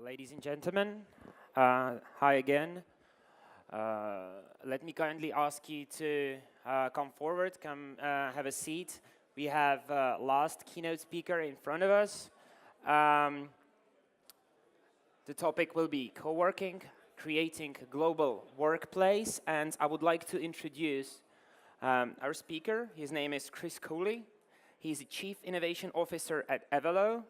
Ladies and gentlemen, hi again. Let me kindly ask you to come forward, come have a seat. We have last keynote speaker in front of us. The topic will be co-working, creating a global workplace, and I would like to introduce our speaker. His name is Cooley. He's the Chief Innovation Officer at Evelo.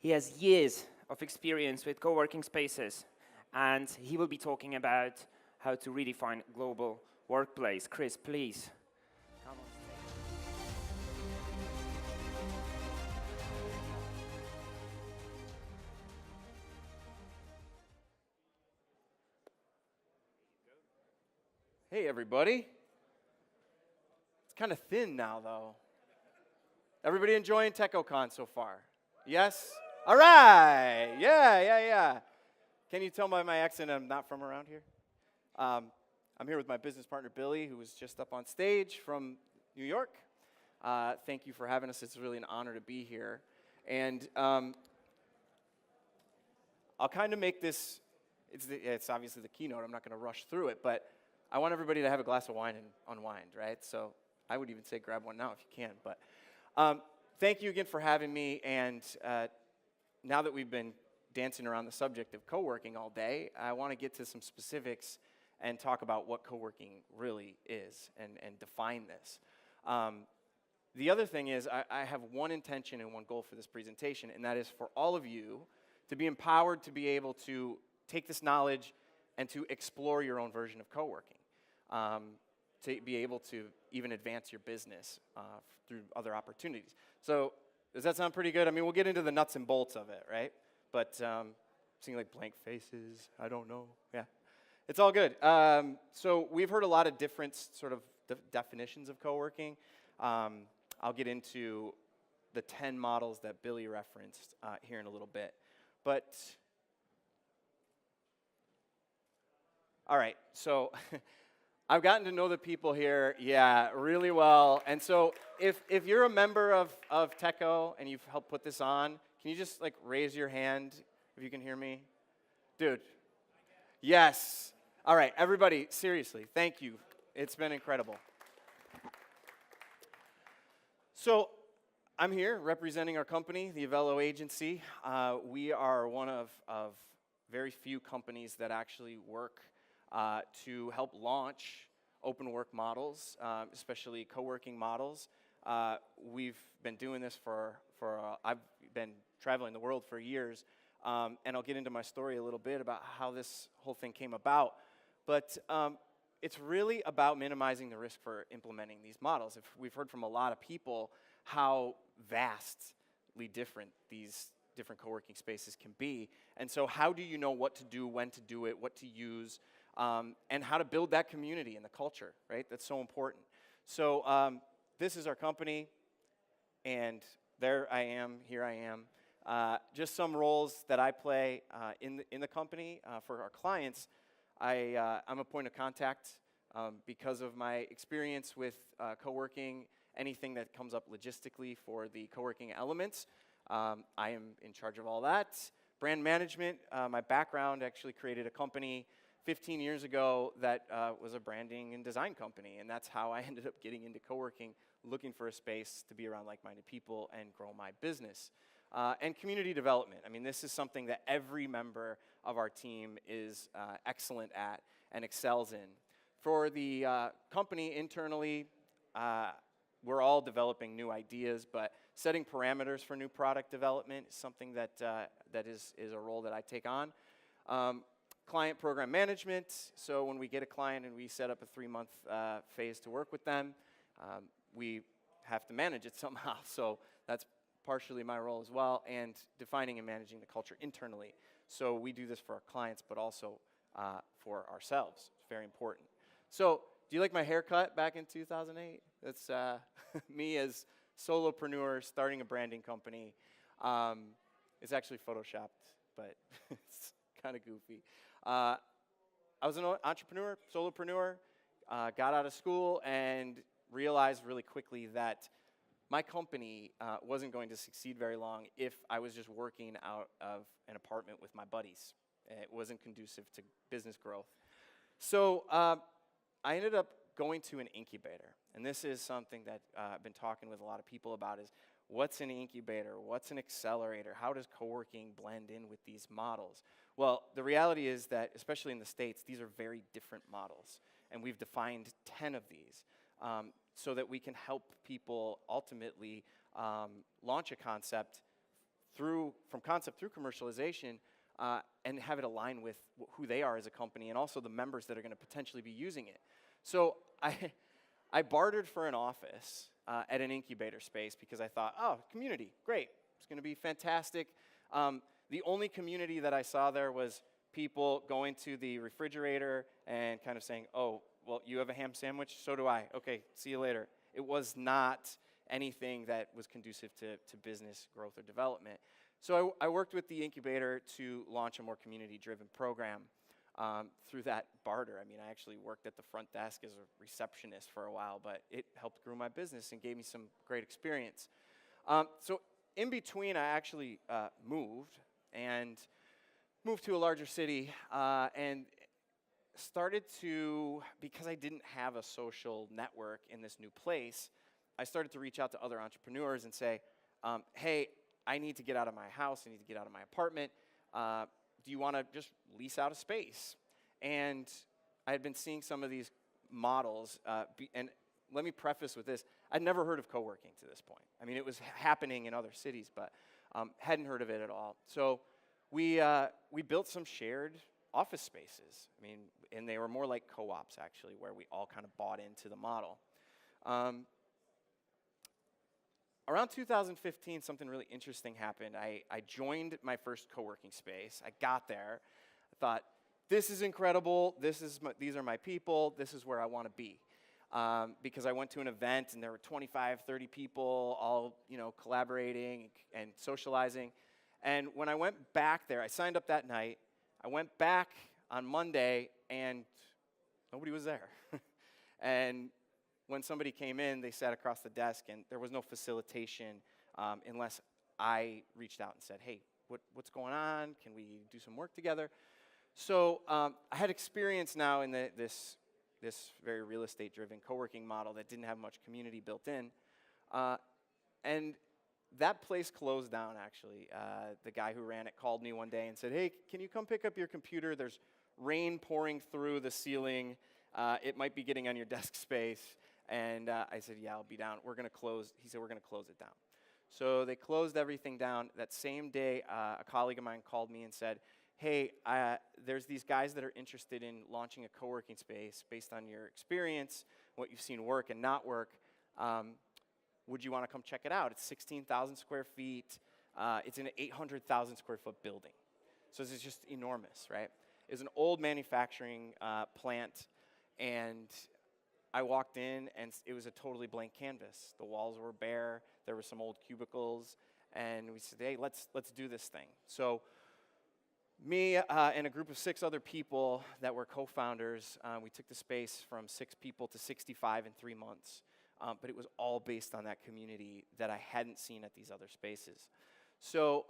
He has years of experience with co-working spaces, and he will be talking about how to redefine global workplace. Chris, please. Come on stage. Hey, everybody. It's kind of thin now, though. Everybody enjoying TechoCon so far? Yes? All right. Yeah. Can you tell by my accent I'm not from around here? I'm here with my business partner, Billy, who was just up on stage from New York. Thank you for having us. It's really an honor to be here. And I'll kind of make this, it's obviously the keynote. I'm not going to rush through it, but I want everybody to have a glass of wine and unwind, right? So I would even say grab one now if you can. But thank you again for having me. And now that we've been dancing around the subject of co-working all day, I want to get to some specifics and talk about what co-working really is and define this. The other thing is I have one intention and one goal for this presentation, and that is for all of you to be empowered to be able to take this knowledge and to explore your own version of co-working, to be able to even advance your business through other opportunities. So does that sound pretty good? I mean, we'll get into the nuts and bolts of it, right? But seeing like blank faces, I don't know. Yeah, it's all good. So we've heard a lot of different sort of definitions of co-working. I'll get into the 10 models that Billy referenced here in a little bit. But, all right, so I've gotten to know the people here, really well. And so if you're a member of TECHO and you've helped put this on, can you just like raise your hand if you can hear me? Dude. Yes. All right, everybody, seriously, thank you. It's been incredible. So I'm here representing our company, the Evelo agency. We are one of very few companies that actually work to help launch open work models, especially co-working models. We've been doing this I've been traveling the world for years, and I'll get into my story a little bit about how this whole thing came about. But it's really about minimizing the risk for implementing these models. We've heard from a lot of people how vastly different these different co-working spaces can be. And so how do you know what to do, when to do it, what to use, and how to build that community and the culture, right? That's so important. So this is our company, and here I am. Just some roles that I play in the company for our clients. I'm a point of contact because of my experience with co-working, anything that comes up logistically for the co-working elements. I am in charge of all that. Brand management, my background actually created a company 15 years ago that was a branding and design company, and that's how I ended up getting into co-working, looking for a space to be around like-minded people and grow my business. And community development. I mean, this is something that every member of our team is excellent at and excels in. For the company internally, we're all developing new ideas, but setting parameters for new product development is something that is a role that I take on. Client program management, so when we get a client and we set up a 3-month phase to work with them, we have to manage it somehow, so that's partially my role as well, and defining and managing the culture internally. So we do this for our clients, but also for ourselves. It's very important. So do you like my haircut back in 2008? That's me as solopreneur starting a branding company. It's actually photoshopped, but it's kind of goofy. I was an entrepreneur, solopreneur, got out of school and realized really quickly that my company wasn't going to succeed very long if I was just working out of an apartment with my buddies. It wasn't conducive to business growth. So I ended up going to an incubator. And this is something that I've been talking with a lot of people about is what's an incubator? What's an accelerator? How does co-working blend in with these models? Well, the reality is that, especially in the States, these are very different models. And we've defined 10 of these so that we can help people ultimately launch a concept from concept through commercialization and have it align with who they are as a company and also the members that are going to potentially be using it. So I bartered for an office at an incubator space because I thought, oh, community, great. It's going to be fantastic. The only community that I saw there was people going to the refrigerator and kind of saying, oh, well, you have a ham sandwich? So do I. Okay, see you later. It was not anything that was conducive to business growth or development. So I worked with the incubator to launch a more community-driven program through that barter. I mean, I actually worked at the front desk as a receptionist for a while, but it helped grow my business and gave me some great experience. So in between, I actually moved to a larger city and started to, because I didn't have a social network in this new place, I started to reach out to other entrepreneurs and say, hey, I need to get out of my house, I need to get out of my apartment. Do you want to just lease out a space? And I had been seeing some of these models, and let me preface with this, I'd never heard of co-working to this point. I mean, it was happening in other cities, but hadn't heard of it at all. So we built some shared office spaces. I mean, and they were more like co-ops, actually, where we all kind of bought into the model. Around 2015, something really interesting happened. I joined my first co-working space. I got there. I thought, this is incredible. These are my people. This is where I want to be. Because I went to an event, and there were 25, 30 people all collaborating and socializing. And when I went back there, I signed up that night. I went back on Monday, and nobody was there. And when somebody came in, they sat across the desk, and there was no facilitation unless I reached out and said, hey, what's going on? Can we do some work together? So I had experience now in this very real estate-driven co-working model that didn't have much community built in. And that place closed down, actually. The guy who ran it called me one day and said, hey, can you come pick up your computer? There's rain pouring through the ceiling. It might be getting on your desk space. And I said, yeah, I'll be down. We're going to close. He said, we're going to close it down. So they closed everything down. That same day, a colleague of mine called me and said, hey, there's these guys that are interested in launching a co-working space based on your experience, what you've seen work and not work. Would you want to come check it out? It's 16,000 square feet. It's an 800,000 square foot building. So this is just enormous, right? It's an old manufacturing plant, and I walked in, and it was a totally blank canvas. The walls were bare. There were some old cubicles, and we said, hey, let's do this thing. So me and a group of 6 other people that were co-founders, we took the space from 6 people to 65 in 3 months. But it was all based on that community that I hadn't seen at these other spaces. So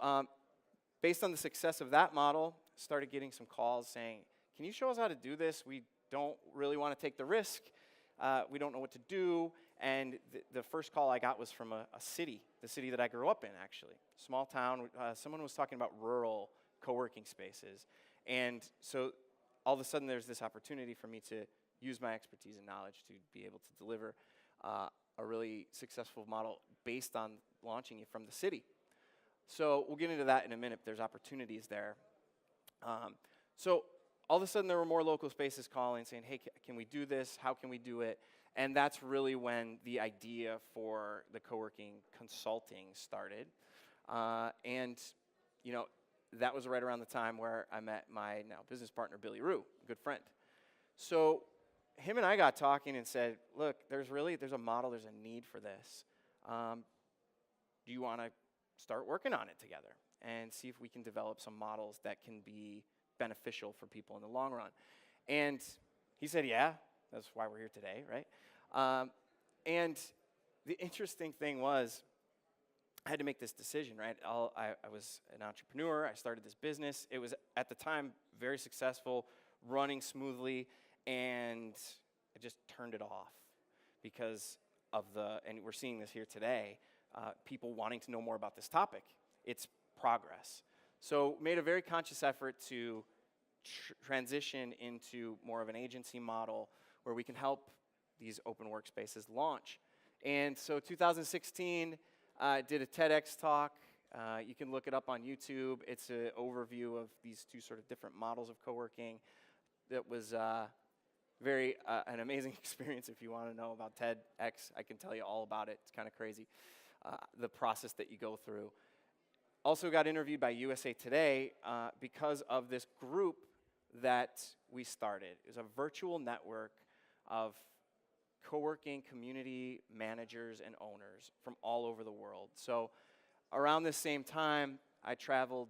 based on the success of that model, started getting some calls saying, can you show us how to do this? We don't really want to take the risk. We don't know what to do. And the first call I got was from a city, the city that I grew up in, actually. Small town. Someone was talking about rural co-working spaces. And so all of a sudden there's this opportunity for me to use my expertise and knowledge to be able to deliver a really successful model based on launching it from the city. So we'll get into that in a minute. There's opportunities there. So all of a sudden there were more local spaces calling saying, hey, can we do this? How can we do it? And that's really when the idea for the co-working consulting started. And that was right around the time where I met my now business partner, Billy Rue, a good friend. So him and I got talking and said, look, there's a model, there's a need for this. Do you want to start working on it together and see if we can develop some models that can be beneficial for people in the long run? And he said, yeah, that's why we're here today, right? And the interesting thing was, I had to make this decision, right? I was an entrepreneur. I started this business. It was, at the time, very successful, running smoothly, and I just turned it off because of and we're seeing this here today, people wanting to know more about this topic. It's progress. So made a very conscious effort to transition into more of an agency model where we can help these open workspaces launch. And so 2016, did a TEDx talk. You can look it up on YouTube. It's an overview of these two sort of different models of co-working. That was very an amazing experience. If you want to know about TEDx, I can tell you all about it. It's kind of crazy, the process that you go through. Also got interviewed by USA Today because of this group that we started. It was a virtual network of co-working community managers and owners from all over the world. So around the same time, I traveled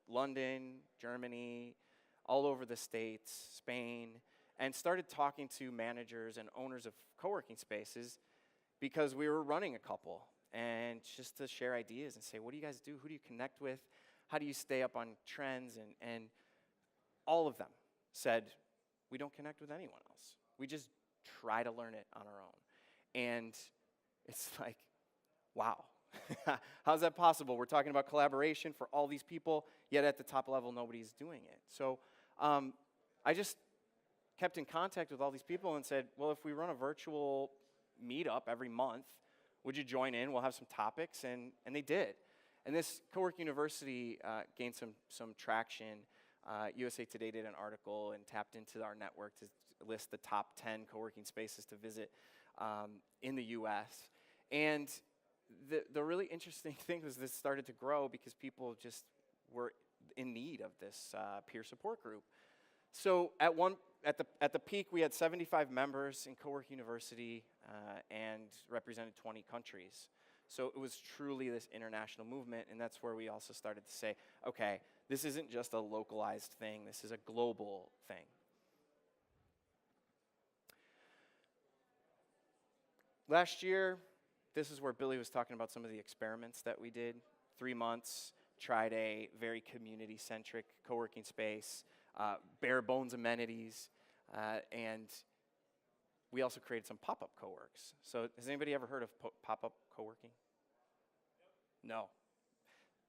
London, Germany, all over the States, Spain, and started talking to managers and owners of co-working spaces because we were running a couple, and just to share ideas and say, what do you guys do? Who do you connect with? How do you stay up on trends? And all of them said, we don't connect with anyone else. We just try to learn it on our own. And it's like, wow, how's that possible? We're talking about collaboration for all these people, yet at the top level, nobody's doing it. So I just kept in contact with all these people and said, well, if we run a virtual meetup every month, would you join in? We'll have some topics, and they did. And this Co-work University gained some traction. USA Today did an article and tapped into our network to list the top 10 co-working spaces to visit in the US. And the really interesting thing was this started to grow because people just were in need of this peer support group. So at the peak, we had 75 members in Co-work University and represented 20 countries. So it was truly this international movement, and that's where we also started to say, okay, this isn't just a localized thing, this is a global thing. Last year, this is where Billy was talking about some of the experiments that we did. 3 months, tried a very community-centric co-working space, bare bones amenities, and we also created some pop-up co-works. So has anybody ever heard of pop-up co-working? No.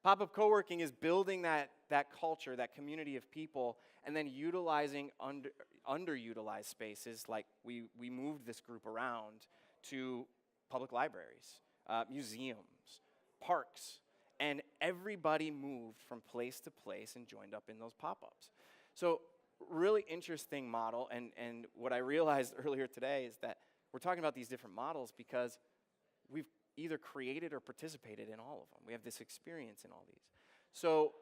Pop-up co-working is building that culture, that community of people, and then utilizing underutilized spaces. Like we moved this group around to public libraries, museums, parks, and everybody moved from place to place and joined up in those pop-ups. So really interesting model, and what I realized earlier today is that we're talking about these different models because we've either created or participated in all of them. We have this experience in all these. So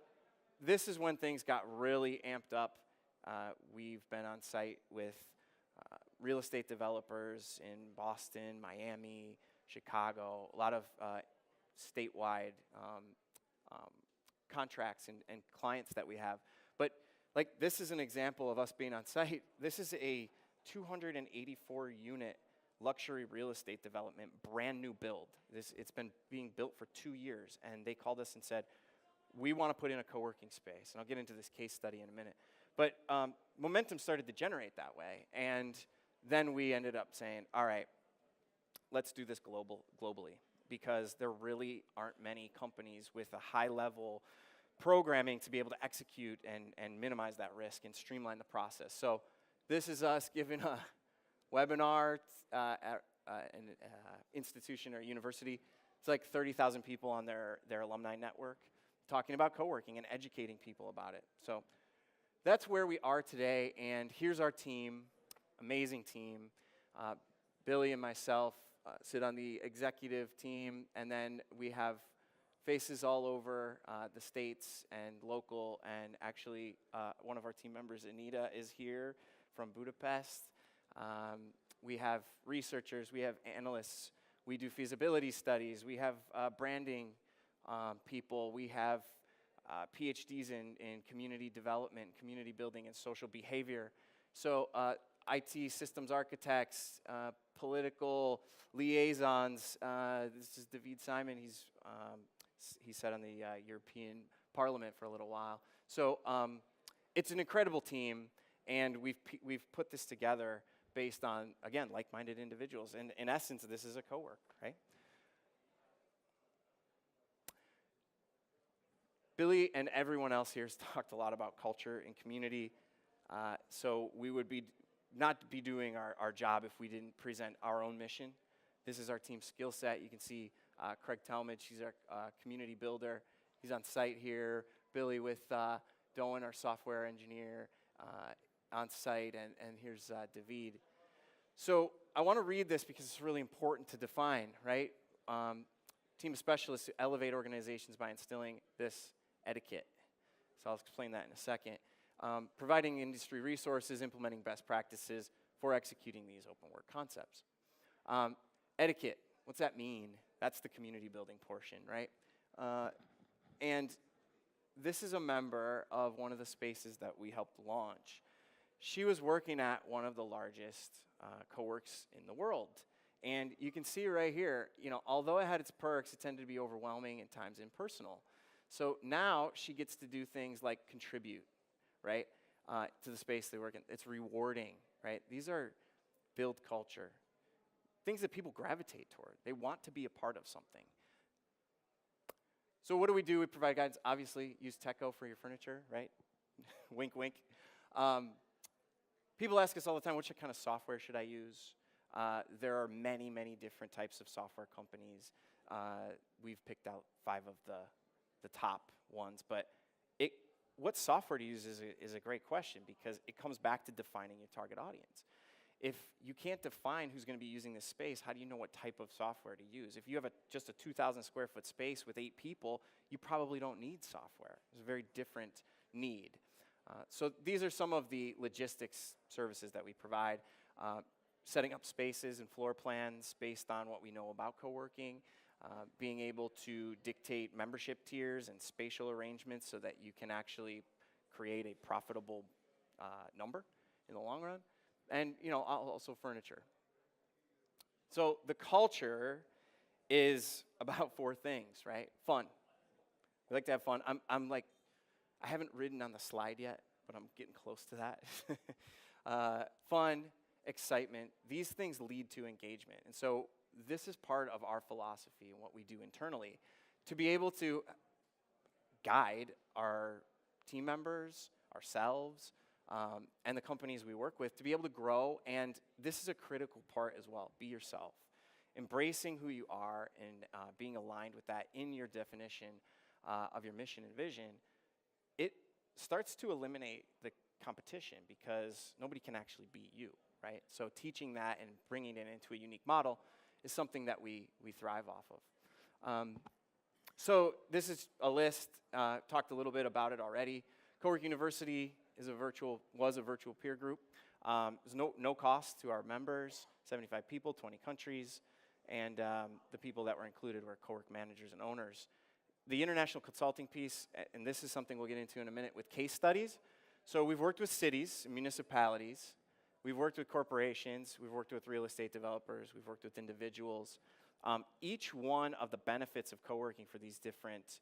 this is when things got really amped up. We've been on site with real estate developers in Boston, Miami, Chicago, a lot of statewide contracts and clients that we have. But like this is an example of us being on site. This is a 284 unit luxury real estate development, brand new build. It's been being built for 2 years, and they called us and said, we want to put in a co-working space. And I'll get into this case study in a minute. But momentum started to generate that way, and then we ended up saying, all right, let's do this globally, because there really aren't many companies with a high-level programming to be able to execute and minimize that risk and streamline the process. So this is us giving a webinar at an institution or university. It's like 30,000 people on their alumni network talking about co-working and educating people about it. So that's where we are today, and here's our team, amazing team. Billy and myself sit on the executive team, and then we have faces all over the States and local, and actually one of our team members, Anita, is here from Budapest. We have researchers, we have analysts, we do feasibility studies, we have branding people, we have PhDs in community development, community building, and social behavior. So IT systems architects, political liaisons. This is David Simon. He sat on the European Parliament for a little while. So it's an incredible team, and we've put this together based on, again, like-minded individuals. And in essence, this is a co-work, right? Billy and everyone else here has talked a lot about culture and community. So we would not be doing our job if we didn't present our own mission. This is our team's skill set. You can see Craig Talmadge, he's our community builder. He's on site here. Billy with Doan, our software engineer, on site, and here's David. So I want to read this because it's really important to define, right? Team of specialists who elevate organizations by instilling this etiquette. So I'll explain that in a second. Providing industry resources, implementing best practices for executing these open work concepts. Etiquette, what's that mean? That's the community building portion, right? And this is a member of one of the spaces that we helped launch. She was working at one of the largest co-works in the world. And you can see right here, although it had its perks, it tended to be overwhelming and times impersonal. So now she gets to do things like contribute, right, to the space they work in. It's rewarding, right? These are build culture, things that people gravitate toward. They want to be a part of something. So what do? We provide guidance. Obviously, use TECHO for your furniture, right? Wink, wink. People ask us all the time, which kind of software should I use? There are many, many different types of software companies. We've picked out 5 of the top ones, but what software to use is a great question because it comes back to defining your target audience. If you can't define who's going to be using this space, how do you know what type of software to use? If you have just a 2,000 square foot space with 8 people, you probably don't need software. It's a very different need. So these are some of the logistics services that we provide. Setting up spaces and floor plans based on what we know about co-working, being able to dictate membership tiers and spatial arrangements so that you can actually create a profitable number in the long run, and also furniture. So the culture is about 4 things, right? Fun. We like to have fun. I haven't written on the slide yet, but I'm getting close to that. Fun, excitement, these things lead to engagement. And so this is part of our philosophy and what we do internally to be able to guide our team members, ourselves, and the companies we work with to be able to grow. And this is a critical part as well. Be yourself. Embracing who you are and being aligned with that in your definition of your mission and vision, it starts to eliminate the competition because nobody can actually beat you, right? So teaching that and bringing it into a unique model is something that we thrive off of. So this is a list, talked a little bit about it already. Cowork University was a virtual peer group. There's no cost to our members, 75 people, 20 countries, and the people that were included were Cowork managers and owners. The international consulting piece, and this is something we'll get into in a minute, with case studies. So we've worked with cities and municipalities. We've worked with corporations. We've worked with real estate developers. We've worked with individuals. Each one of the benefits of co-working for these different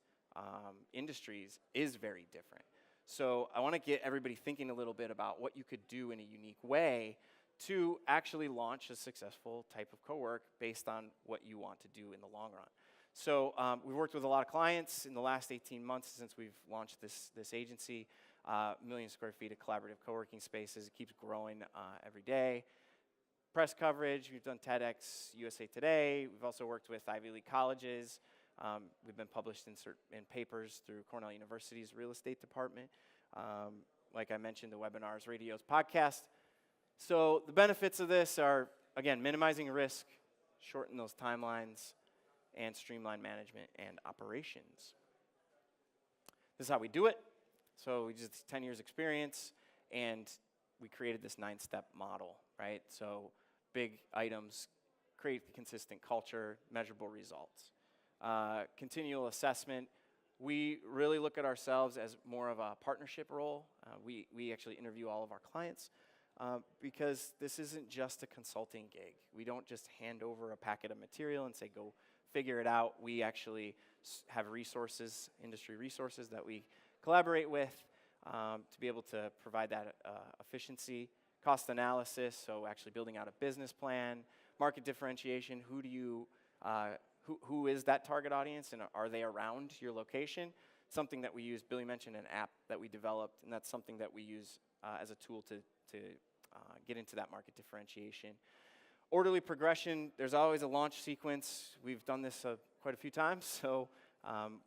industries is very different. So I want to get everybody thinking a little bit about what you could do in a unique way to actually launch a successful type of co-work based on what you want to do in the long run. So we've worked with a lot of clients in the last 18 months since we've launched this agency. 1 million square feet of collaborative co-working spaces. It keeps growing every day. Press coverage, we've done TEDx, USA Today. We've also worked with Ivy League colleges. We've been published in papers through Cornell University's real estate department. Like I mentioned, the webinars, radios, podcasts. So the benefits of this are, again, minimizing risk, shorten those timelines, and streamline management and operations. This is how we do it. So we just 10 years experience, and we created this 9-step model, right? So big items, create consistent culture, measurable results. Continual assessment. We really look at ourselves as more of a partnership role. We actually interview all of our clients. because this isn't just a consulting gig. We don't just hand over a packet of material and say, go figure it out. We actually have resources, industry resources that we collaborate with to be able to provide that efficiency, cost analysis, so actually building out a business plan, market differentiation, who is that target audience and are they around your location? Something that we use, Billy mentioned an app that we developed, and that's something that we use as a tool to get into that market differentiation. Orderly progression, there's always a launch sequence. We've done this quite a few times, so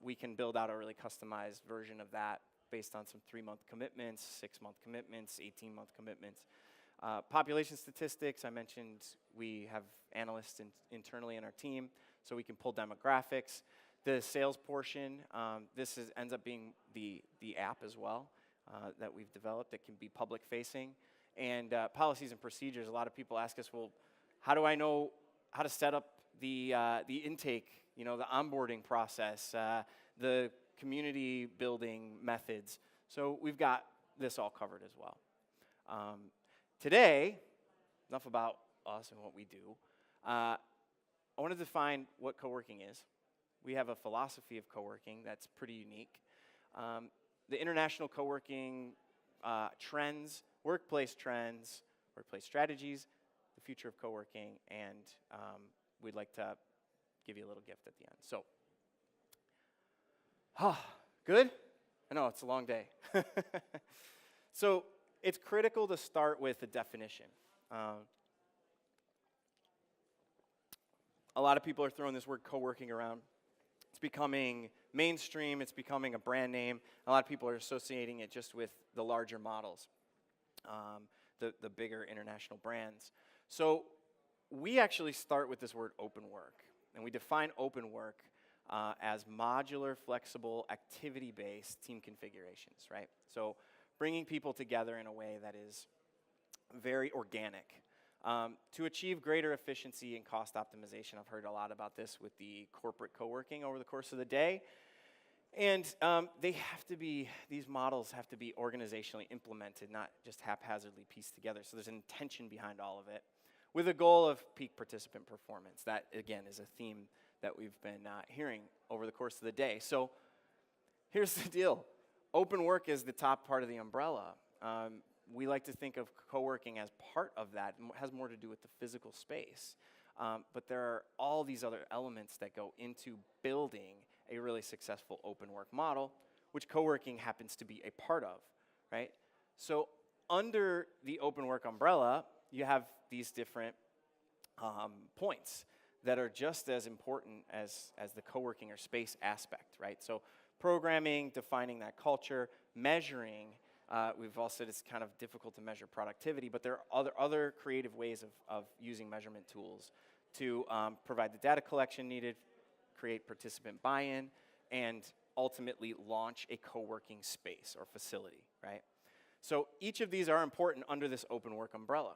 we can build out a really customized version of that based on some 3-month commitments, 6-month commitments, 18-month commitments. Population statistics, I mentioned we have analysts internally in our team, so we can pull demographics. The sales portion, ends up being the app as well that we've developed that can be public facing. And policies and procedures, a lot of people ask us, well, how do I know how to set up the intake, the onboarding process, the community building methods? So we've got this all covered as well. Today, enough about us and what we do. I want to define what co-working is. We have a philosophy of co-working that's pretty unique. The international co-working trends, workplace strategies, the future of co-working, and we'd like to give you a little gift at the end. So, good? I know, it's a long day. So, it's critical to start with a definition. A lot of people are throwing this word co-working around. It's becoming mainstream, it's becoming a brand name. A lot of people are associating it just with the larger models, the bigger international brands. So we actually start with this word open work, and we define open work as modular, flexible, activity-based team configurations, right? So bringing people together in a way that is very organic. To achieve greater efficiency and cost optimization, I've heard a lot about this with the corporate co-working over the course of the day. And these models have to be organizationally implemented, not just haphazardly pieced together. So there's an intention behind all of it, with a goal of peak participant performance. That, again, is a theme that we've been hearing over the course of the day. So here's the deal. Open work is the top part of the umbrella. We like to think of co-working as part of that. It has more to do with the physical space. But there are all these other elements that go into building a really successful open work model, which co-working happens to be a part of, right? So under the open work umbrella, you have these different points that are just as important as the co-working or space aspect, right? So programming, defining that culture, measuring. We've all said it's kind of difficult to measure productivity, but there are other creative ways of using measurement tools to provide the data collection needed, create participant buy-in, and ultimately launch a co-working space or facility, right? So each of these are important under this open work umbrella.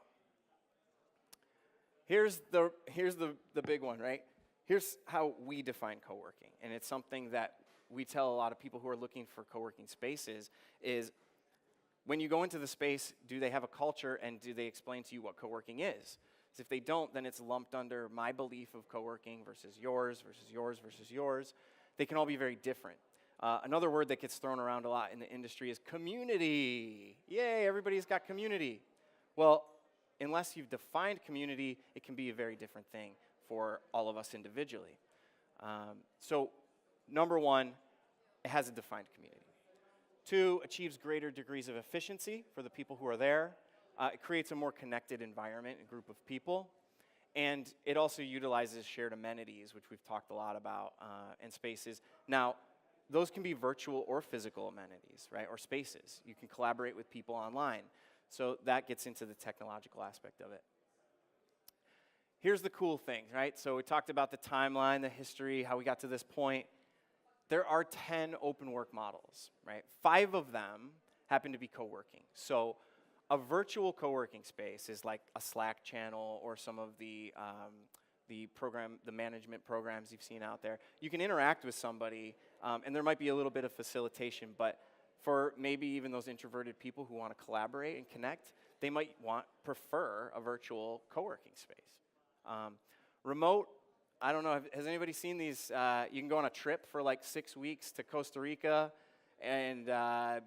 Here's the big one, right? Here's how we define co-working, and it's something that we tell a lot of people who are looking for co-working spaces is, when you go into the space, do they have a culture and do they explain to you what co-working is? Because if they don't, then it's lumped under my belief of co-working versus yours, versus yours, versus yours. They can all be very different. Another word that gets thrown around a lot in the industry is community. Yay, everybody's got community. Well, unless you've defined community, it can be a very different thing for all of us individually. So, number one, it has a defined community. 2, achieves greater degrees of efficiency for the people who are there. It creates a more connected environment, a group of people. And it also utilizes shared amenities, which we've talked a lot about, and spaces. Now, those can be virtual or physical amenities, right, or spaces. You can collaborate with people online. So that gets into the technological aspect of it. Here's the cool thing, right? So we talked about the timeline, the history, how we got to this point. There are 10 open work models, right? 5 of them happen to be co-working. So a virtual co-working space is like a Slack channel or some of the management programs you've seen out there. You can interact with somebody, and there might be a little bit of facilitation, but for maybe even those introverted people who want to collaborate and connect, they might prefer a virtual co-working space. Remote, I don't know, has anybody seen these? You can go on a trip for like 6 weeks to Costa Rica and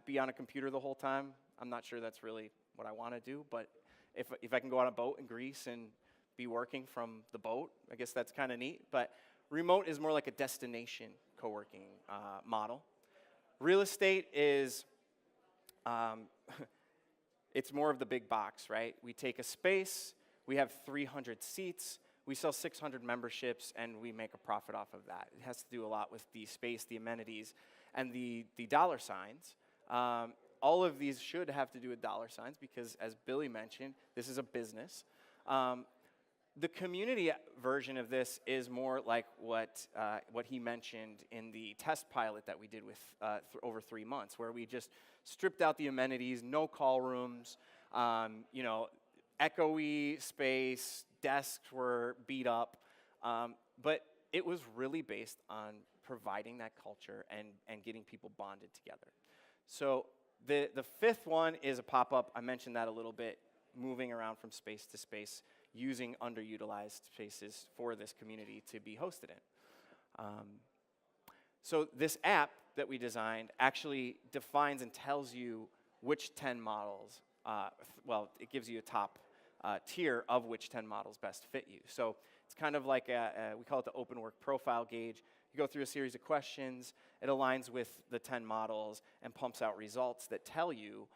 be on a computer the whole time. I'm not sure that's really what I want to do, but if I can go on a boat in Greece and be working from the boat, I guess that's kind of neat. But remote is more like a destination co-working model. Real estate is, it's more of the big box, right? We take a space, we have 300 seats, we sell 600 memberships, and we make a profit off of that. It has to do a lot with the space, the amenities, and the dollar signs. All of these should have to do with dollar signs because, as Billy mentioned, this is a business. The community version of this is more like what he mentioned in the test pilot that we did with over 3 months, where we just stripped out the amenities, no call rooms, echoey space, desks were beat up, but it was really based on providing that culture and getting people bonded together. So the fifth one is a pop-up. I mentioned that a little bit, moving around from space to space, using underutilized spaces for this community to be hosted in. So this app that we designed actually defines and tells you which 10 models, it gives you a top tier of which 10 models best fit you. So it's kind of like we call it the open work profile gauge. You go through a series of questions, it aligns with the 10 models and pumps out results that tell you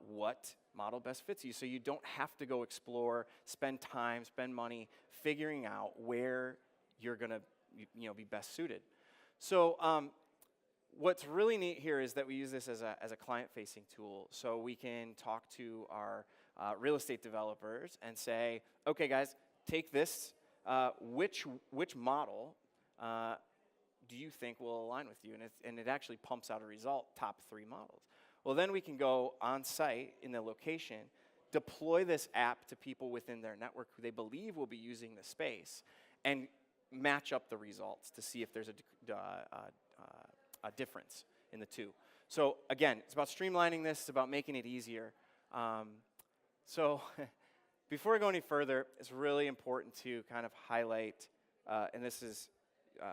what model best fits you. So you don't have to go explore, spend time, spend money figuring out where you're gonna be best suited. So what's really neat here is that we use this as a client-facing tool. So we can talk to our real estate developers and say, okay guys, take this, which model do you think will align with you? And it actually pumps out a result, top 3 models. Well, then we can go on site in the location, deploy this app to people within their network who they believe will be using the space, and match up the results to see if there's a difference in the two. So again, it's about streamlining this, it's about making it easier. So before I go any further, it's really important to kind of highlight, and this is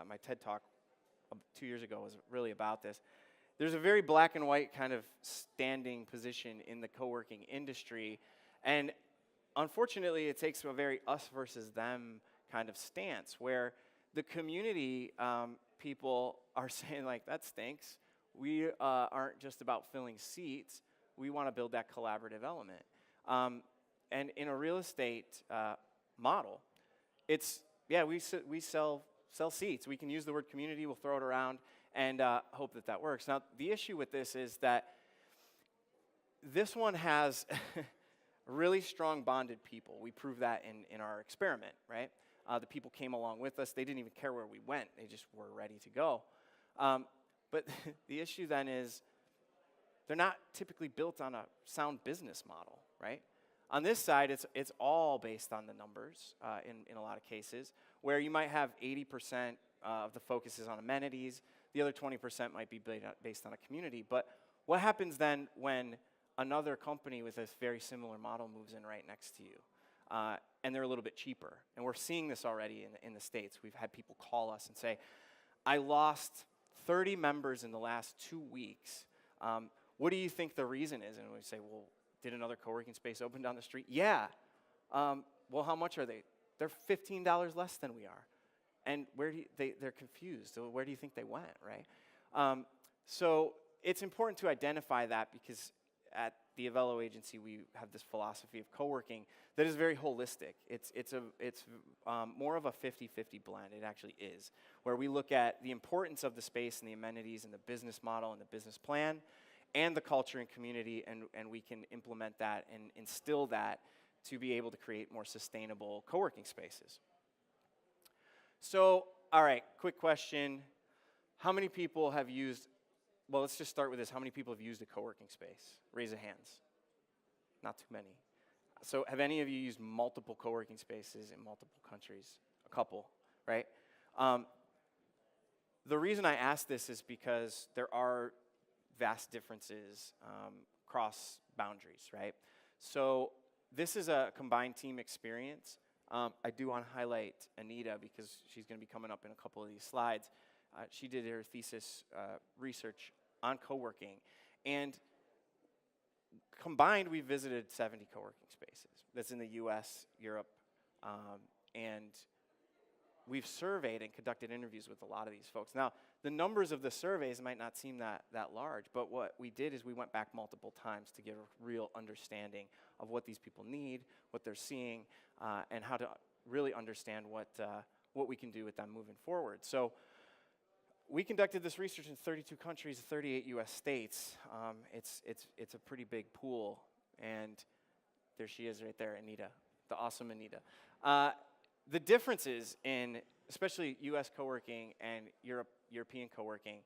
my TED Talk 2 years ago was really about this. There's a very black and white kind of standing position in the co-working industry, and unfortunately it takes a very us versus them kind of stance where the community people are saying like, that stinks. We aren't just about filling seats. We want to build that collaborative element. And in a real estate model, it's, yeah, we sell seats. We can use the word community, we'll throw it around, and hope that works. Now, the issue with this is that this one has really strong bonded people. We proved that in our experiment, right? The people came along with us. They didn't even care where we went. They just were ready to go. But the issue then is they're not typically built on a sound business model, right? On this side, it's all based on the numbers in a lot of cases, where you might have 80% of the focus is on amenities, the other 20% might be based on a community. But what happens then when another company with a very similar model moves in right next to you, and they're a little bit cheaper? And we're seeing this already in the States. We've had people call us and say, I lost 30 members in the last 2 weeks. What do you think the reason is? And we say, well, did another co-working space open down the street? Yeah. Well, how much are they? They're $15 less than we are. And they're confused. So where do you think they went, right? So it's important to identify that because at the Evelo agency, we have this philosophy of co-working that is very holistic. It's more of a 50-50 blend. It actually is, where we look at the importance of the space and the amenities and the business model and the business plan and the culture and community, and we can implement that and instill that to be able to create more sustainable co-working spaces. So, all right, quick question. How many people have used, well, let's just start with this. How many people have used a co-working space? Raise your hands. Not too many. So have any of you used multiple co-working spaces in multiple countries? A couple, right? The reason I ask this is because there are vast differences across boundaries, right? So This is a combined team experience. I do want to highlight Anita because she's going to be coming up in a couple of these slides. She did her thesis research on co-working. And combined, we visited 70 co-working spaces. That's in the US, Europe, and we've surveyed and conducted interviews with a lot of these folks. Now, the numbers of the surveys might not seem that large, but what we did is we went back multiple times to get a real understanding of what these people need, what they're seeing, and how to really understand what we can do with them moving forward. So we conducted this research in 32 countries, 38 US states. It's a pretty big pool, and there she is right there, Anita, the awesome Anita. The differences in, especially US co-working and European co-working,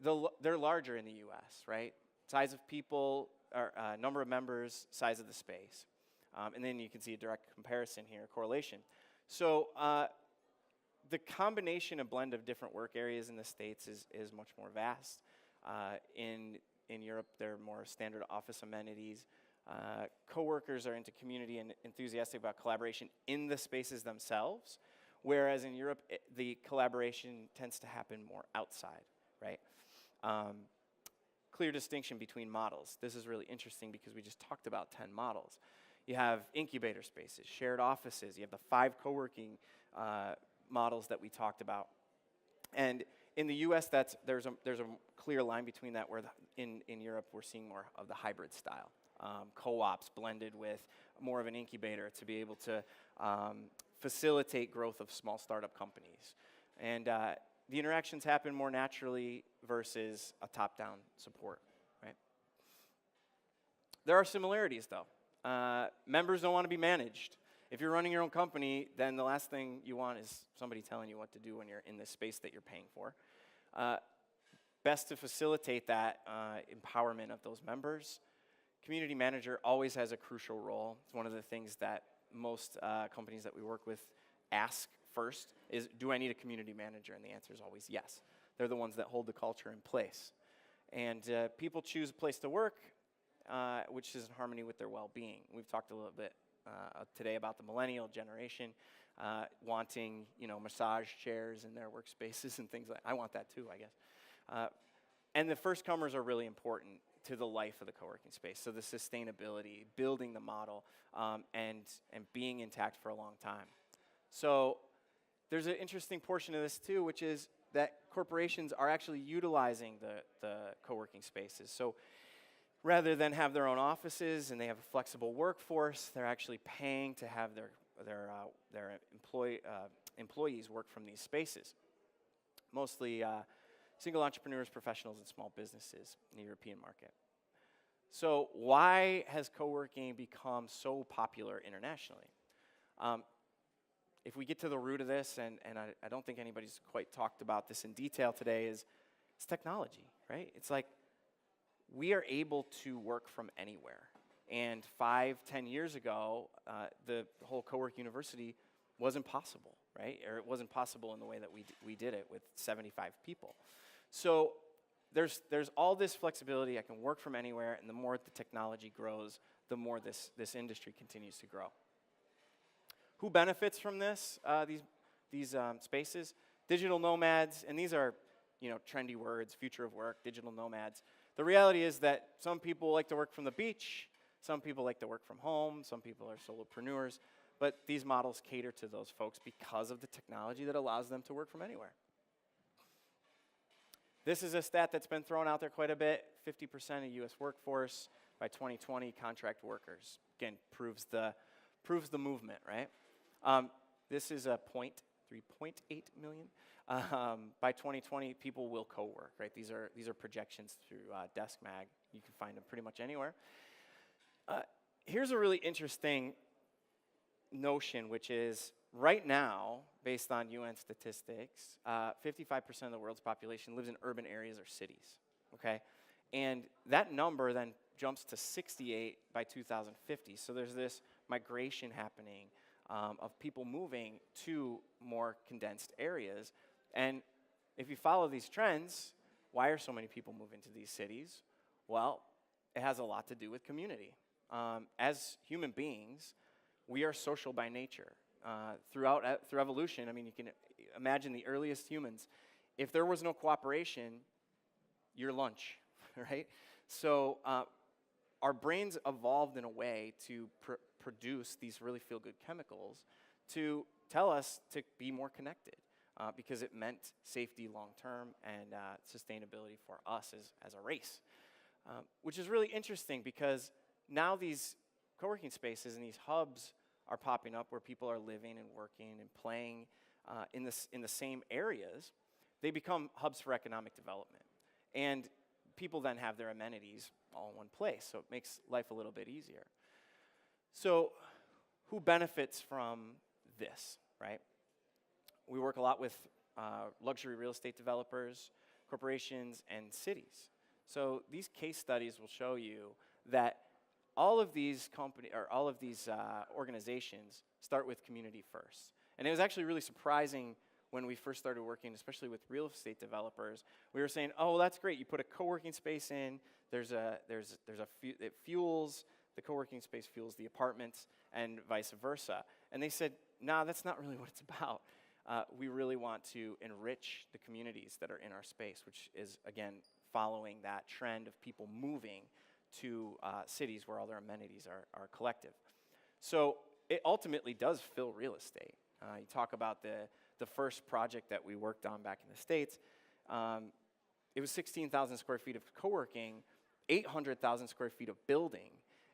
they're larger in the US, right? Size of people, or number of members, size of the space. And then you can see a direct comparison here, correlation. So the combination and blend of different work areas in the States is much more vast. In Europe, they're more standard office amenities. Coworkers are into community and enthusiastic about collaboration in the spaces themselves, whereas in Europe, the collaboration tends to happen more outside, right? Clear distinction between models. This is really interesting because we just talked about 10 models. You have incubator spaces, shared offices. You have the 5 co-working models that we talked about. And in the US, there's a clear line between that, where in Europe, we're seeing more of the hybrid style. Co-ops blended with more of an incubator to be able to facilitate growth of small startup companies. And the interactions happen more naturally versus a top-down support, right? There are similarities, though. Members don't want to be managed. If you're running your own company, then the last thing you want is somebody telling you what to do when you're in the space that you're paying for. Best to facilitate that empowerment of those members. Community manager always has a crucial role. It's one of the things that most companies that we work with ask first is, do I need a community manager? And the answer is always yes. They're the ones that hold the culture in place. And people choose a place to work which is in harmony with their well-being. We've talked a little bit today about the millennial generation wanting, massage chairs in their workspaces and things like that. I want that too, I guess. And the first comers are really important to the life of the co-working space. So the sustainability, building the model, and being intact for a long time. So there's an interesting portion of this too, which is that corporations are actually utilizing the co-working spaces. So rather than have their own offices and they have a flexible workforce, they're actually paying to have their employees work from these spaces. Mostly single entrepreneurs, professionals, and small businesses in the European market. So why has co-working become so popular internationally? If we get to the root of this, and I don't think anybody's quite talked about this in detail today, is it's technology, right? It's like we are able to work from anywhere. And 5-10 years ago, the whole co-work university wasn't possible, right? Or it wasn't possible in the way that we did it with 75 people. So there's all this flexibility. I can work from anywhere, and the more the technology grows, the more this industry continues to grow. Who benefits from this? These spaces, digital nomads, and these are trendy words: future of work, digital nomads. The reality is that some people like to work from the beach, some people like to work from home, some people are solopreneurs, but these models cater to those folks because of the technology that allows them to work from anywhere. This is a stat that's been thrown out there quite a bit. 50% of U.S. workforce by 2020 contract workers. Again, proves the movement, right? This is a 3.8 million. By 2020, people will co-work, right? These are projections through Desk Mag. You can find them pretty much anywhere. Here's a really interesting notion, which is right now, based on UN statistics, 55% of the world's population lives in urban areas or cities, okay? And that number then jumps to 68 by 2050. So there's this migration happening of people moving to more condensed areas. And if you follow these trends, why are so many people moving to these cities? Well, it has a lot to do with community. as human beings, we are social by nature. Through evolution, I mean, you can imagine the earliest humans. If there was no cooperation, you're lunch, right? So our brains evolved in a way to produce these really feel-good chemicals to tell us to be more connected because it meant safety long-term and sustainability for us as a race, which is really interesting because now these co-working spaces and these hubs are popping up where people are living and working and playing in the same areas. They become hubs for economic development. And people then have their amenities all in one place, so it makes life a little bit easier. So who benefits from this, right? We work a lot with luxury real estate developers, corporations, and cities. So these case studies will show you that all of these organizations start with community first. And it was actually really surprising when we first started working, especially with real estate developers. We were saying, oh, well, that's great. You put a co-working space in. It fuels, the co-working space fuels the apartments and vice versa. And they said, nah, that's not really what it's about. We really want to enrich the communities that are in our space, which is, again, following that trend of people moving to cities where all their amenities are collective. So it ultimately does fill real estate. You talk about the first project that we worked on back in the States. It was 16,000 square feet of co-working, 800,000 square feet of building.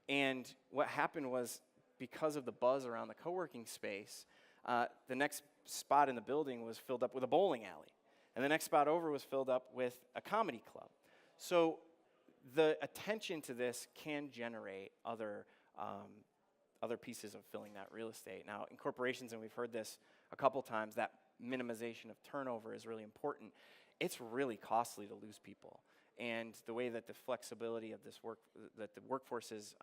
And what happened was, because of the buzz around the co-working space, the next spot in the building was filled up with a bowling alley. And the next spot over was filled up with a comedy club. So the attention to this can generate other pieces of filling that real estate. Now, in corporations, and we've heard this a couple times, that minimization of turnover is really important. It's really costly to lose people. And the way that the flexibility of this that the workforce is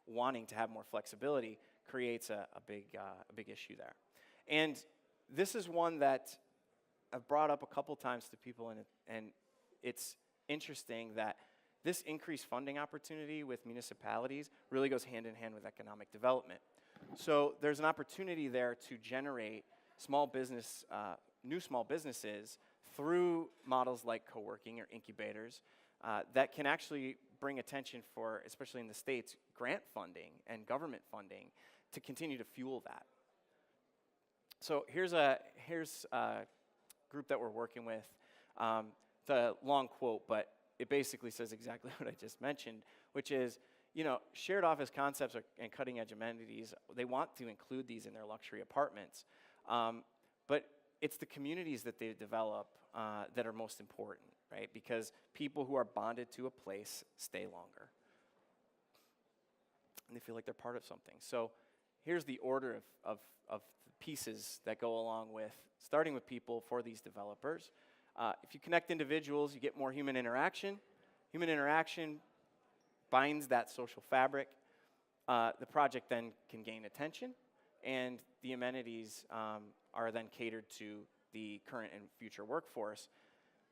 wanting to have more flexibility creates a big issue there. And this is one that I've brought up a couple times to people, and it's interesting that this increased funding opportunity with municipalities really goes hand in hand with economic development. So there's an opportunity there to generate new small businesses through models like co-working or incubators that can actually bring attention for, especially in the States, grant funding and government funding to continue to fuel that. So here's a group that we're working with. The long quote, but it basically says exactly what I just mentioned, which is, shared office concepts and cutting-edge amenities, they want to include these in their luxury apartments. But it's the communities that they develop that are most important, right? Because people who are bonded to a place stay longer. And they feel like they're part of something. So here's the order of the pieces that go along with starting with people for these developers. If you connect individuals, you get more human interaction. Human interaction binds that social fabric. The project then can gain attention, and the amenities are then catered to the current and future workforce.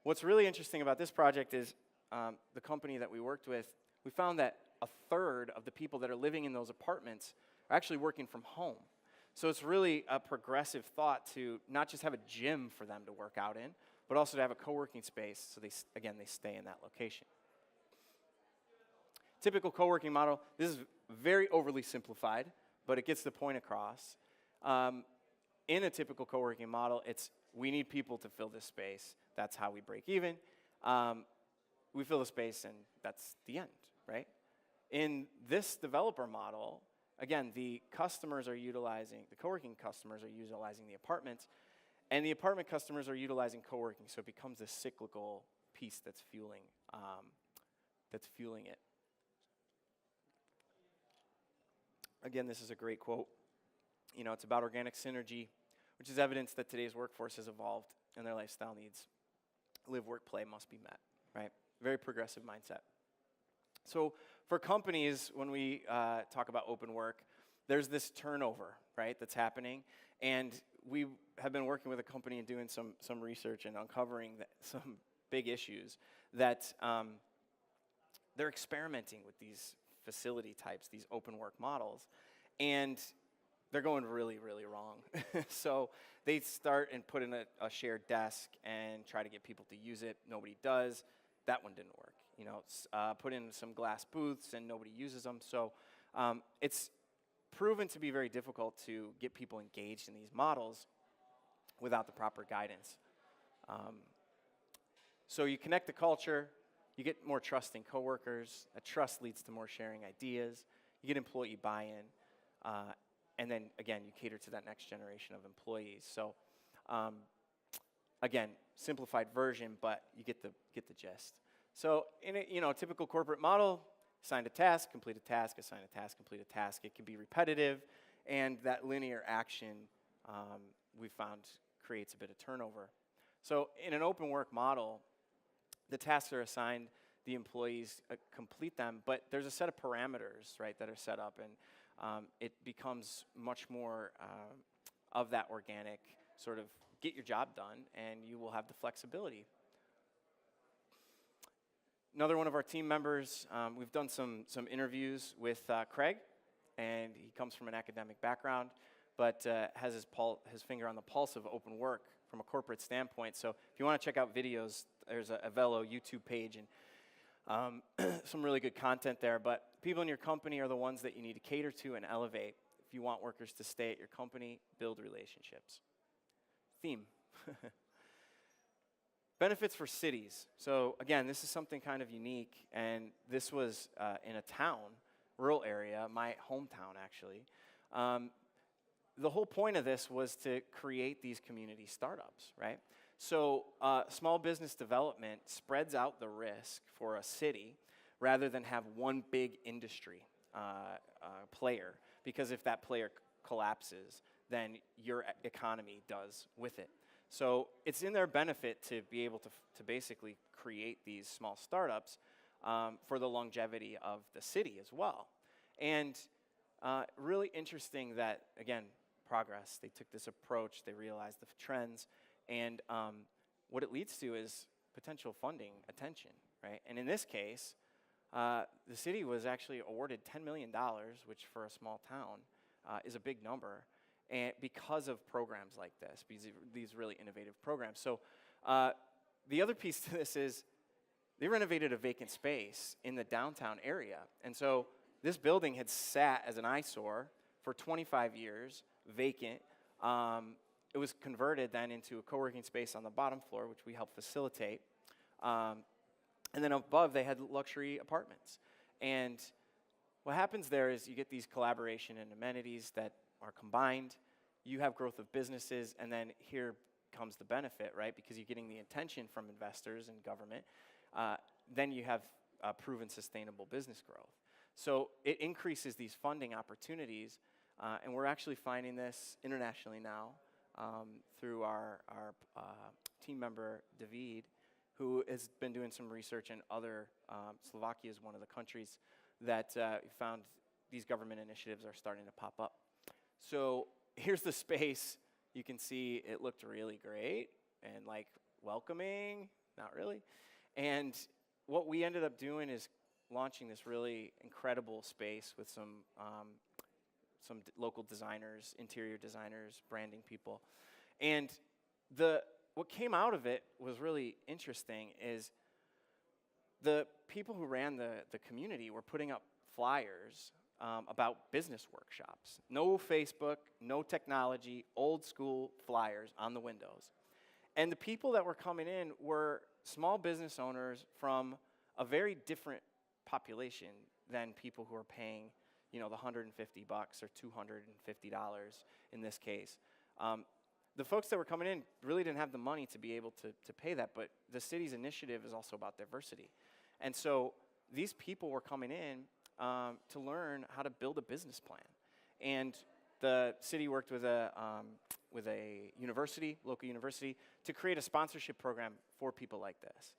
What's really interesting about this project is the company that we worked with, we found that a third of the people that are living in those apartments are actually working from home. So it's really a progressive thought to not just have a gym for them to work out in, but also to have a co-working space so they stay in that location. Typical co-working model, this is very overly simplified, but it gets the point across. In a typical co-working model, it's we need people to fill this space. That's how we break even. We fill the space, and that's the end, right? In this developer model, again, the customers are utilizing, the co-working customers are utilizing the apartments, and the apartment customers are utilizing co-working, so it becomes this cyclical piece that's fueling it. Again, this is a great quote. It's about organic synergy, which is evidence that today's workforce has evolved and their lifestyle needs. Live, work, play must be met, right? Very progressive mindset. So for companies, when we talk about open work, there's this turnover, right, that's happening. And we have been working with a company and doing some research and uncovering some big issues that they're experimenting with these facility types, these open work models, and they're going really, really wrong. So they start and put in a shared desk and try to get people to use it. Nobody does. That one didn't work. You know, put in some glass booths and nobody uses them. So it's proven to be very difficult to get people engaged in these models without the proper guidance. So you connect the culture, you get more trusting coworkers. That trust leads to more sharing ideas. You get employee buy-in. And then, again, you cater to that next generation of employees. So, again, simplified version, but you get the gist. So, in a typical corporate model, assign a task, complete a task, assign a task, complete a task. It can be repetitive, and that linear action we found creates a bit of turnover. So, in an open work model, the tasks are assigned, the employees complete them, but there's a set of parameters, right, that are set up, and it becomes much more of that organic sort of get your job done, and you will have the flexibility. Another one of our team members, we've done some interviews with Craig, and he comes from an academic background, but has his finger on the pulse of open work from a corporate standpoint. So if you want to check out videos, there's a Evelo YouTube page, and some really good content there, but people in your company are the ones that you need to cater to and elevate. If you want workers to stay at your company, build relationships. Theme. Benefits for cities. So again, this is something kind of unique, and this was in a town, rural area, my hometown actually. The whole point of this was to create these community startups, right? So small business development spreads out the risk for a city rather than have one big industry player, because if that player collapses, then your economy does with it. So it's in their benefit to be able to basically create these small startups for the longevity of the city as well. And really interesting that, again, progress. They took this approach, they realized the trends, and what it leads to is potential funding attention, right? And in this case, the city was actually awarded $10 million, which for a small town is a big number, and because of programs like this, these really innovative programs. So the other piece to this is they renovated a vacant space in the downtown area, and so this building had sat as an eyesore for 25 years, vacant. It was converted then into a co-working space on the bottom floor, which we helped facilitate. And then above, they had luxury apartments. And what happens there is you get these collaboration and amenities that are combined. You have growth of businesses, and then here comes the benefit, right? Because you're getting the attention from investors and government. Then you have proven sustainable business growth. So it increases these funding opportunities, and we're actually finding this internationally now through our team member, David, who has been doing some research in other, Slovakia is one of the countries that found these government initiatives are starting to pop up. So here's the space. You can see it looked really great and like welcoming, not really. And what we ended up doing is launching this really incredible space with some local designers, interior designers, branding people. And what came out of it was really interesting is the people who ran the community were putting up flyers about business workshops. No Facebook, no technology, old school flyers on the windows. And the people that were coming in were small business owners from a very different population than people who are paying, the $150 or $250 in this case. The folks that were coming in really didn't have the money to be able to pay that, but the city's initiative is also about diversity. And so these people were coming in to learn how to build a business plan. And the city worked with a university, local university, to create a sponsorship program for people like this.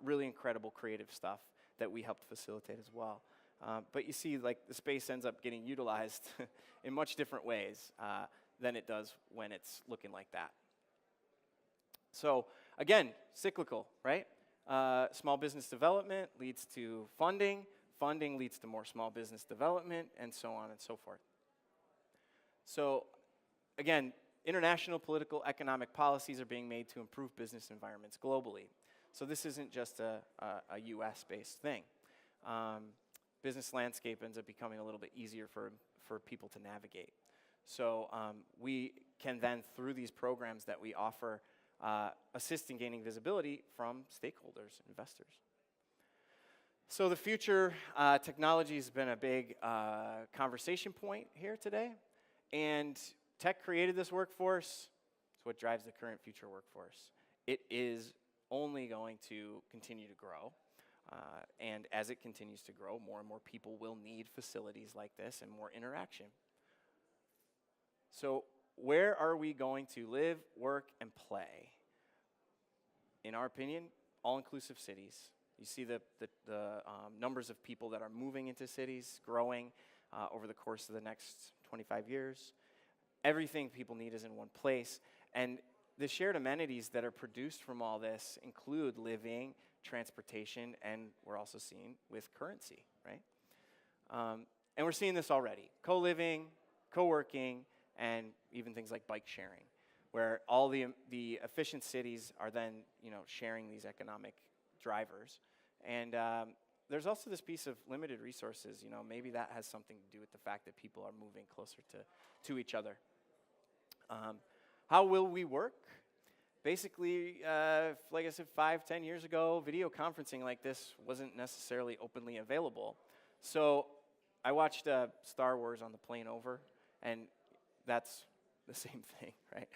Really incredible creative stuff that we helped facilitate as well. But you see, like, the space ends up getting utilized in much different ways than it does when it's looking like that. So again, cyclical, right? Small business development leads to funding. funding leads to more small business development, and so on and so forth. So, again, international political economic policies are being made to improve business environments globally. So this isn't just a US-based thing. Business landscape ends up becoming a little bit easier for people to navigate. So we can then, through these programs that we offer, assist in gaining visibility from stakeholders, investors. So the future technology has been a big conversation point here today. And tech created this workforce. It's what drives the current future workforce. It is only going to continue to grow. And as it continues to grow, more and more people will need facilities like this and more interaction. So where are we going to live, work, and play? In our opinion, all-inclusive cities. You see the numbers of people that are moving into cities growing over the course of the next 25 years. Everything people need is in one place. And the shared amenities that are produced from all this include living, transportation, and we're also seeing with currency, right? And we're seeing this already. Co-living, co-working, and even things like bike sharing, where all the efficient cities are then, sharing these economic drivers. And there's also this piece of limited resources. Maybe that has something to do with the fact that people are moving closer to each other. How will we work? Basically, like I said, 5-10 years ago, video conferencing like this wasn't necessarily openly available. So I watched Star Wars on the plane over, and that's the same thing, right?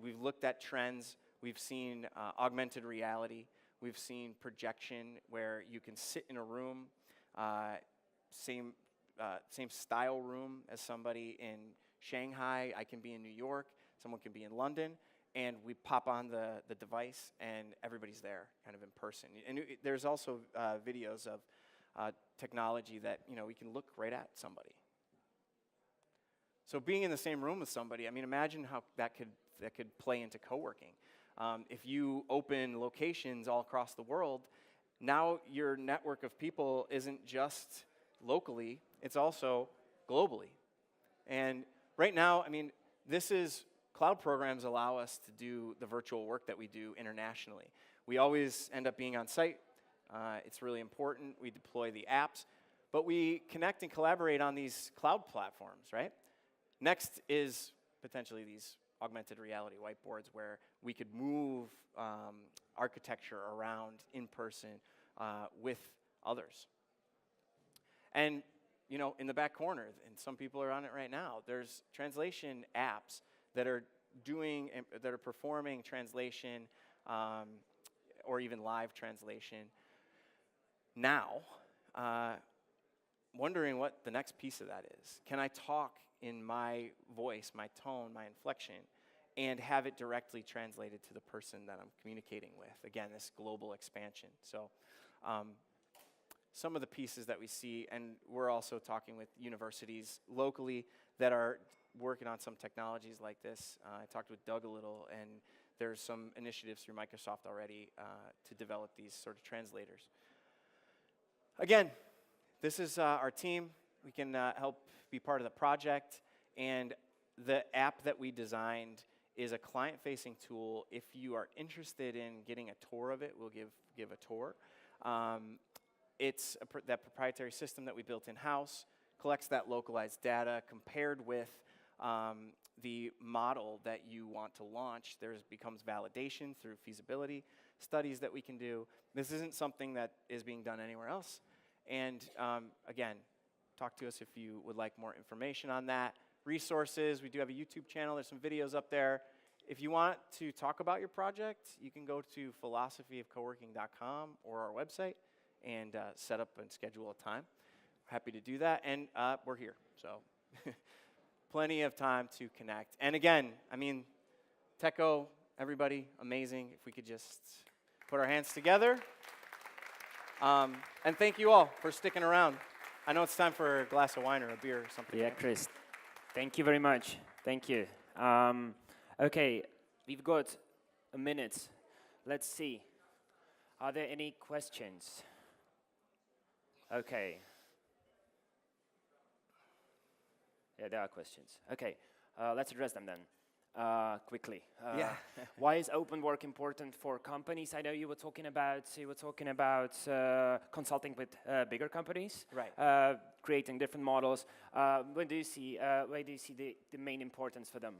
We've looked at trends. We've seen augmented reality. We've seen projection where you can sit in a room, same style room as somebody in Shanghai. I can be in New York. Someone can be in London. And we pop on the device, and everybody's there, kind of in person. And there's also videos of technology that, we can look right at somebody. So being in the same room with somebody, imagine how that could play into co-working. If you open locations all across the world, now your network of people isn't just locally, it's also globally. And right now, cloud programs allow us to do the virtual work that we do internationally. We always end up being on site. It's really important. We deploy the apps, but we connect and collaborate on these cloud platforms, right? Next is potentially these augmented reality whiteboards where we could move architecture around in person with others. And, in the back corner, and some people are on it right now, there's translation apps that are performing translation or even live translation now, wondering what the next piece of that is. Can I talk in my voice, my tone, my inflection, and have it directly translated to the person that I'm communicating with? Again, this global expansion. So some of the pieces that we see, and we're also talking with universities locally that are working on some technologies like this. I talked with Doug a little, and there's some initiatives through Microsoft already to develop these sort of translators. Again, this is our team. We can help be part of the project, and the app that we designed is a client-facing tool. If you are interested in getting a tour of it, we'll give a tour. It's that proprietary system that we built in-house, collects that localized data compared with the model that you want to launch. There becomes validation through feasibility studies that we can do. This isn't something that is being done anywhere else. And again, talk to us if you would like more information on that. Resources, we do have a YouTube channel. There's some videos up there. If you want to talk about your project, you can go to philosophyofcoworking.com or our website and set up and schedule a time. Happy to do that, and we're here, so plenty of time to connect. And again, TECHO, everybody, amazing. If we could just put our hands together. And thank you all for sticking around. I know it's time for a glass of wine or a beer or something. Yeah, Chris, thank you very much. Thank you. Okay, we've got a minute. Let's see. Are there any questions? Okay. Yeah, there are questions. Okay, let's address them then. Quickly. Why is open work important for companies? I know you were talking about consulting with bigger companies, Right. Creating different models. Where do you see the main importance for them?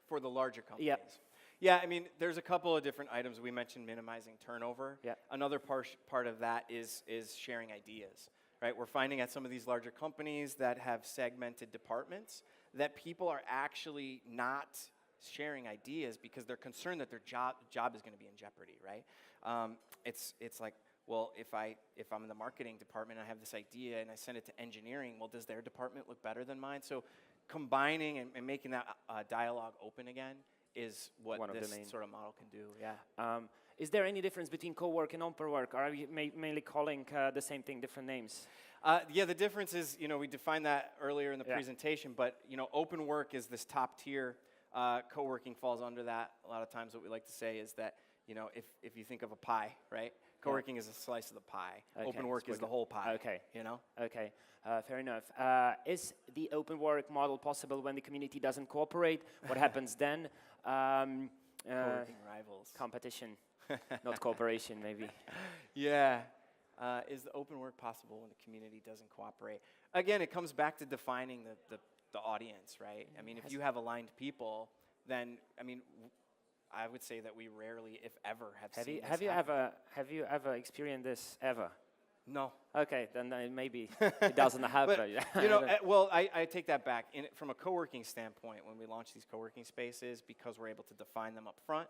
For the larger companies. Yeah. Yeah, I mean, there's a couple of different items. We mentioned minimizing turnover. Yeah. Another part of that is sharing ideas, right? We're finding at some of these larger companies that have segmented departments that people are actually not sharing ideas because they're concerned that their job is going to be in jeopardy, right? It's like, well, if I'm in the marketing department and I have this idea and I send it to engineering, well, does their department look better than mine? So combining and making that dialogue open again is what this sort of model can do. Yeah. Is there any difference between co-work and open work? Or are you mainly calling the same thing different names? Yeah, the difference is, we defined that earlier in the presentation, but, open work is this top tier. Co-working falls under that. A lot of times what we like to say is that, if you think of a pie, right? Co-working is a slice of the pie. Okay, open work is the whole pie. Okay. Okay, fair enough. Is the open work model possible when the community doesn't cooperate? What happens then? Co-working rivals. Competition, not cooperation, maybe. Yeah. Is the open work possible when the community doesn't cooperate? Again, it comes back to defining the audience, right? I mean, if you have aligned people, then, I would say that we rarely, if ever, Have you ever experienced this ever? No. Okay, then maybe it doesn't happen. Well, I take that back. From a co-working standpoint, when we launch these co-working spaces, because we're able to define them up front,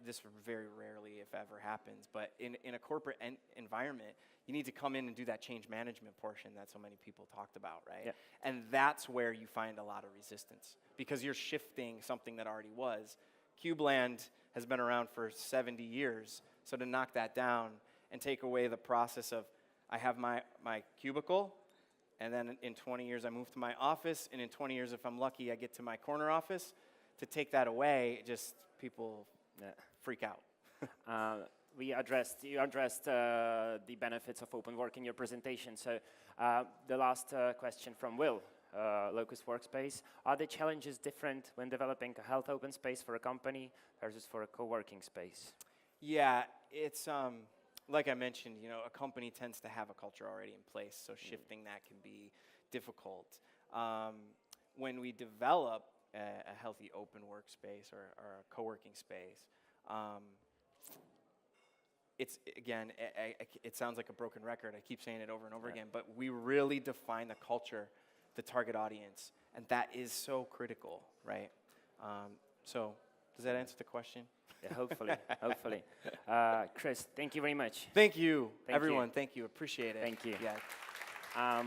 this very rarely, if ever, happens. But in a corporate environment, you need to come in and do that change management portion that so many people talked about, right? Yeah. And that's where you find a lot of resistance, because you're shifting something that already was. CubeLand has been around for 70 years, so to knock that down and take away the process of, I have my cubicle, and then in 20 years I move to my office, and in 20 years, if I'm lucky, I get to my corner office. To take that away, just people freak out. You addressed the benefits of open work in your presentation. So the last question from Will, Locust Workspace. Are the challenges different when developing a health open space for a company versus for a co-working space? Yeah, it's like I mentioned, a company tends to have a culture already in place, so shifting that can be difficult. When we develop a healthy open workspace or a co-working space, it's, again, it sounds like a broken record. I keep saying it over and over again, but we really define the culture, the target audience, and that is so critical, right? So does that answer the question? Yeah, hopefully. Chris, thank you very much. Thank you, everyone. Thank you. Appreciate it. Thank you. Yeah.